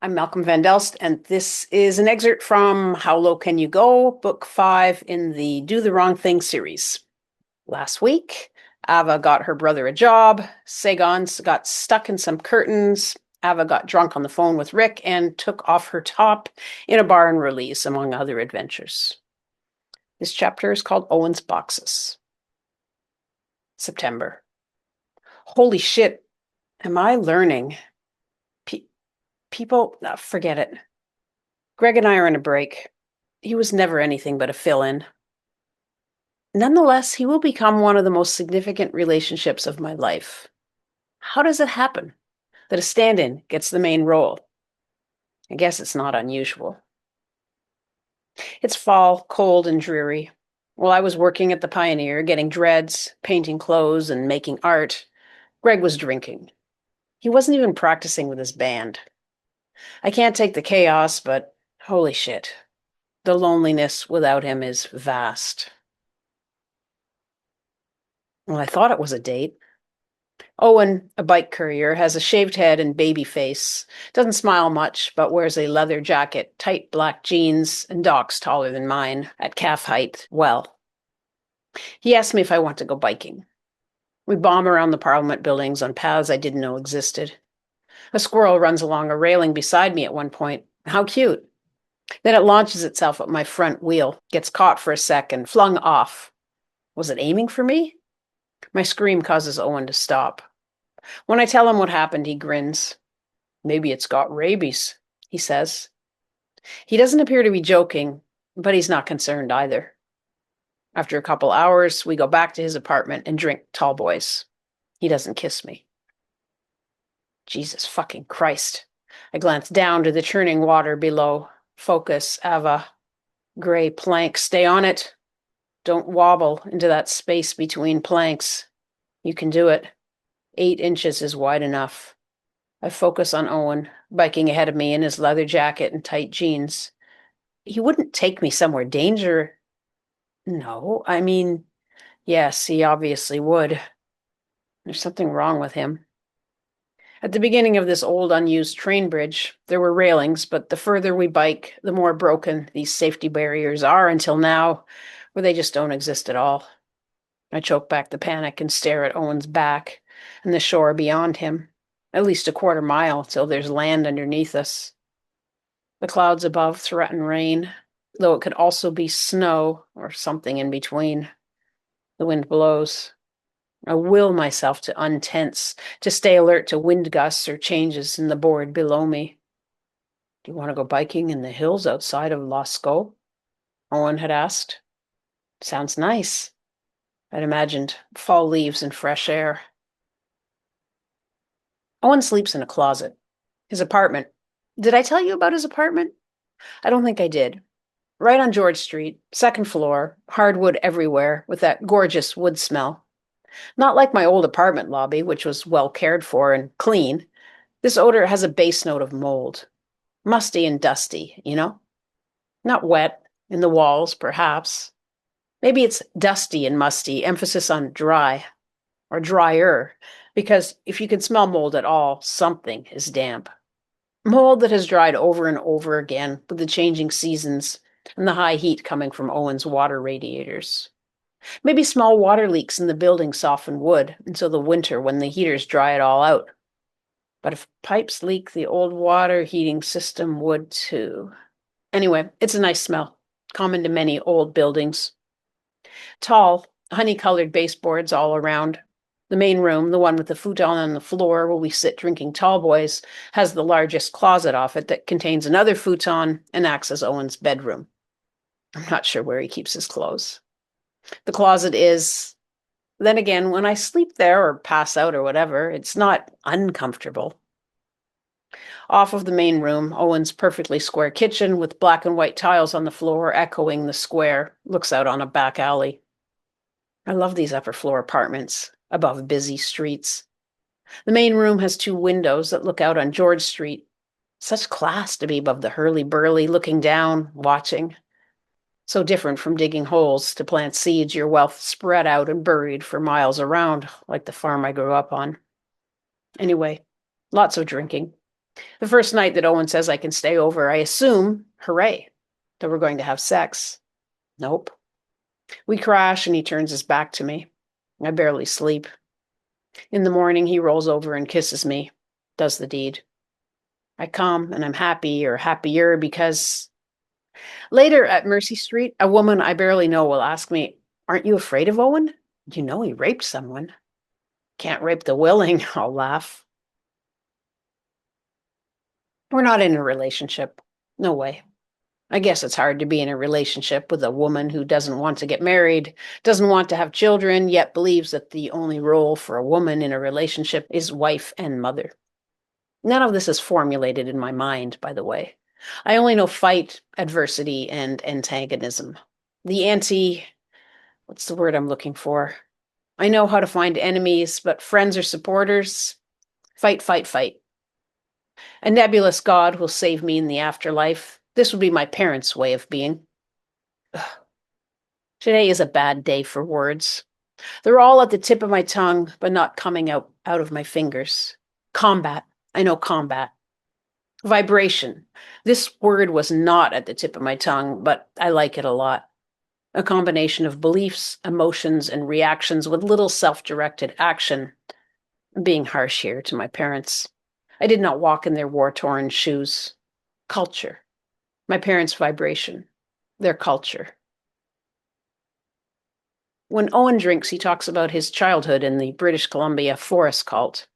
I'm Malcolm Van Delst, and this is an excerpt from How Low Can You Go, Book 5 in the Do the Wrong Thing series. Last week, Ava got her brother a job, Sagons got stuck in some curtains, Ava got drunk on the phone with Rick and took off her top in a bar in Release, among other adventures. This chapter is called Owen's Boxes. September. Holy shit, am I learning? People, forget it. Greg and I are on a break. He was never anything but a fill-in. Nonetheless, he will become one of the most significant relationships of my life. How does it happen that a stand-in gets the main role? I guess it's not unusual. It's fall, cold and dreary. While I was working at the Pioneer, getting dreads, painting clothes, and making art, Greg was drinking. He wasn't even practicing with his band. I can't take the chaos, but holy shit. The loneliness without him is vast. Well, I thought it was a date. Owen, a bike courier, has a shaved head and baby face, doesn't smile much, but wears a leather jacket, tight black jeans, and docks taller than mine, at calf height, well. He asked me if I want to go biking. We bomb around the Parliament buildings on paths I didn't know existed. A squirrel runs along a railing beside me at one point. How cute. Then it launches itself at my front wheel, gets caught for a sec, and flung off. Was it aiming for me? My scream causes Owen to stop. When I tell him what happened, he grins. Maybe it's got rabies, he says. He doesn't appear to be joking, but he's not concerned either. After a couple hours, we go back to his apartment and drink tall boys. He doesn't kiss me. Jesus fucking Christ. I glance down to the churning water below. Focus, Ava. Gray plank, stay on it. Don't wobble into that space between planks. You can do it. 8 inches is wide enough. I focus on Owen, biking ahead of me in his leather jacket and tight jeans. He wouldn't take me somewhere dangerous. No, I mean, yes, he obviously would. There's something wrong with him. At the beginning of this old unused train bridge, there were railings, but the further we bike, the more broken these safety barriers are until now, where they just don't exist at all. I choke back the panic and stare at Owen's back and the shore beyond him, at least a quarter mile till there's land underneath us. The clouds above threaten rain, though it could also be snow or something in between. The wind blows. I will myself to untense, to stay alert to wind gusts or changes in the board below me. Do you want to go biking in the hills outside of Lascaux? Owen had asked. Sounds nice. I'd imagined fall leaves and fresh air. Owen sleeps in a closet. His apartment. Did I tell you about his apartment? I don't think I did. Right on George Street, second floor, hardwood everywhere, with that gorgeous wood smell. Not like my old apartment lobby, which was well cared for and clean. This odor has a base note of mold. Musty and dusty, you know? Not wet, in the walls, perhaps. Maybe it's dusty and musty, emphasis on dry, or drier, because if you can smell mold at all, something is damp. Mold that has dried over and over again with the changing seasons and the high heat coming from Owen's water radiators. Maybe small water leaks in the building soften wood until the winter when the heaters dry it all out. But if pipes leak, the old water heating system would too. Anyway, it's a nice smell, common to many old buildings. Tall, honey-colored baseboards all around. The main room, the one with the futon on the floor where we sit drinking tall boys, has the largest closet off it that contains another futon and acts as Owen's bedroom. I'm not sure where he keeps his clothes. The closet is, then again, when I sleep there or pass out or whatever, it's not uncomfortable. Off of the main room, Owen's perfectly square kitchen with black and white tiles on the floor echoing the square looks out on a back alley. I love these upper floor apartments above busy streets. The main room has 2 windows that look out on George Street. Such class to be above the hurly-burly, looking down, watching. So different from digging holes to plant seeds, your wealth spread out and buried for miles around, like the farm I grew up on. Anyway, lots of drinking. The first night that Owen says I can stay over, I assume, hooray, that we're going to have sex. Nope. We crash and he turns his back to me. I barely sleep. In the morning, he rolls over and kisses me, does the deed. I come and I'm happy or happier because later at Mercy Street, a woman I barely know will ask me, "Aren't you afraid of Owen? You know he raped someone." "Can't rape the willing," I'll laugh. We're not in a relationship. No way. I guess it's hard to be in a relationship with a woman who doesn't want to get married, doesn't want to have children, yet believes that the only role for a woman in a relationship is wife and mother. None of this is formulated in my mind, by the way. I only know fight, adversity, and antagonism. The what's the word I'm looking for? I know how to find enemies, but friends or supporters, fight, fight, fight. A nebulous God will save me in the afterlife. This would be my parents' way of being. Ugh. Today is a bad day for words. They're all at the tip of my tongue, but not coming out of my fingers. Combat. I know combat. Vibration. This word was not at the tip of my tongue, but I like it a lot. A combination of beliefs, emotions, and reactions with little self-directed action. I'm being harsh here to my parents. I did not walk in their war-torn shoes. Culture. My parents' vibration. Their culture. When Owen drinks, he talks about his childhood in the British Columbia forest cult.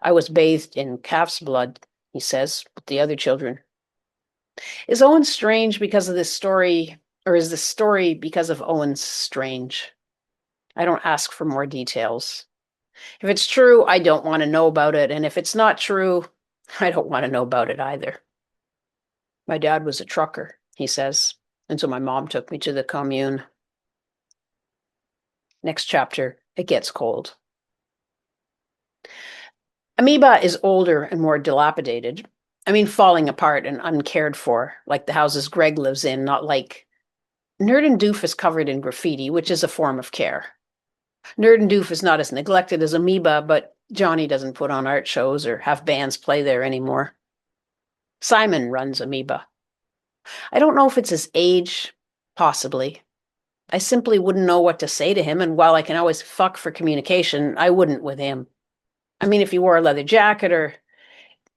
I was bathed in calf's blood, he says, with the other children. Is Owen strange because of this story, or is this story because of Owen's strange? I don't ask for more details. If it's true, I don't want to know about it, and if it's not true, I don't want to know about it either. My dad was a trucker, he says, and so my mom took me to the commune. Next chapter, it gets cold. Amoeba is older and more dilapidated. I mean, falling apart and uncared for, like the houses Greg lives in, not like Knird and Doof is covered in graffiti, which is a form of care. Knird and Doof is not as neglected as Amoeba, but Johnny doesn't put on art shows or have bands play there anymore. Simon runs Amoeba. I don't know if it's his age, possibly. I simply wouldn't know what to say to him, and while I can always fuck for communication, I wouldn't with him. I mean, if he wore a leather jacket or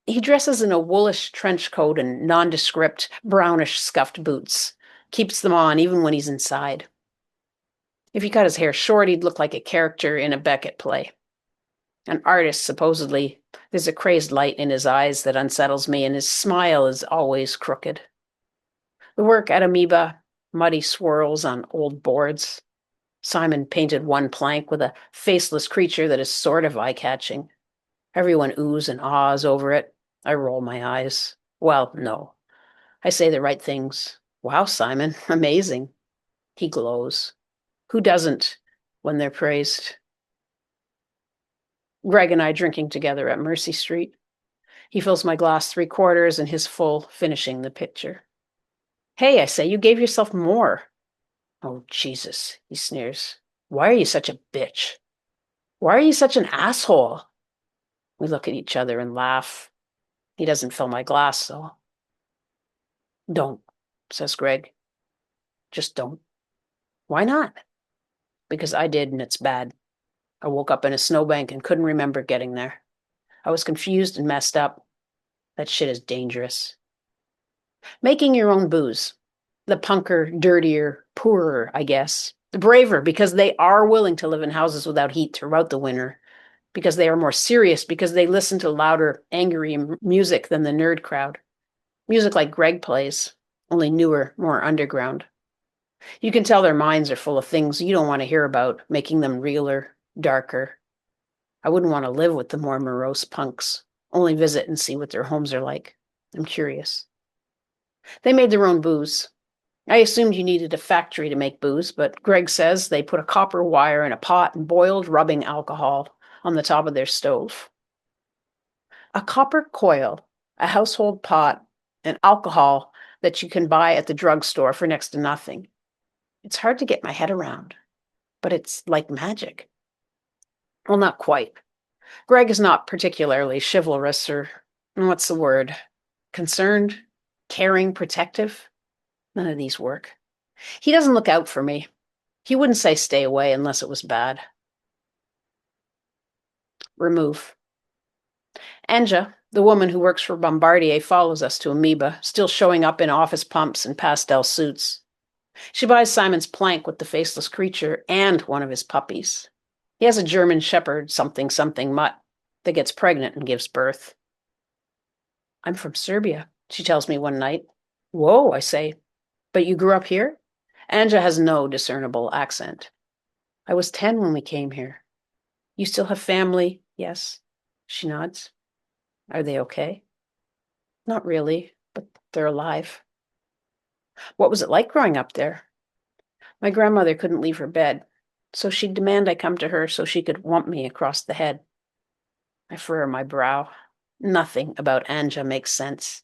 he dresses in a woolish trench coat and nondescript, brownish scuffed boots. Keeps them on even when he's inside. If he cut his hair short, he'd look like a character in a Beckett play. An artist, supposedly. There's a crazed light in his eyes that unsettles me, and his smile is always crooked. The work at Amoeba, muddy swirls on old boards. Simon painted one plank with a faceless creature that is sort of eye-catching. Everyone oohs and ahs over it. I roll my eyes. Well, no. I say the right things. Wow, Simon, amazing. He glows. Who doesn't when they're praised? Greg and I drinking together at Mercy Street. He fills my glass 3/4 and his full, finishing the picture. Hey, I say, you gave yourself more. Oh, Jesus, he sneers. Why are you such a bitch? Why are you such an asshole? We look at each other and laugh. He doesn't fill my glass, though. Don't, says Greg. Just don't. Why not? Because I did, and it's bad. I woke up in a snowbank and couldn't remember getting there. I was confused and messed up. That shit is dangerous. Making your own booze. The punker, dirtier, poorer, I guess. The braver, because they are willing to live in houses without heat throughout the winter. Because they are more serious, because they listen to louder, angry music than the nerd crowd. Music like Greg plays, only newer, more underground. You can tell their minds are full of things you don't want to hear about, making them realer, darker. I wouldn't want to live with the more morose punks, only visit and see what their homes are like. I'm curious. They made their own booze. I assumed you needed a factory to make booze, but Greg says they put a copper wire in a pot and boiled rubbing alcohol on the top of their stove. A copper coil, a household pot, and alcohol that you can buy at the drugstore for next to nothing. It's hard to get my head around, but it's like magic. Well, not quite. Greg is not particularly chivalrous or What's the word? Concerned? Caring? Protective? None of these work. He doesn't look out for me. He wouldn't say stay away unless it was bad. Remove. Anja, the woman who works for Bombardier, follows us to Amoeba, still showing up in office pumps and pastel suits. She buys Simon's plank with the faceless creature and one of his puppies. He has a German shepherd, something something mutt, that gets pregnant and gives birth. I'm from Serbia, she tells me one night. Whoa, I say. But you grew up here? Anja has no discernible accent. I was 10 when we came here. You still have family? Yes. She nods. Are they okay? Not really, but they're alive. What was it like growing up there? My grandmother couldn't leave her bed, so she'd demand I come to her so she could whump me across the head. I furrow my brow. Nothing about Anja makes sense.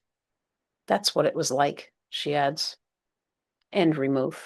That's what it was like, she adds. End remove.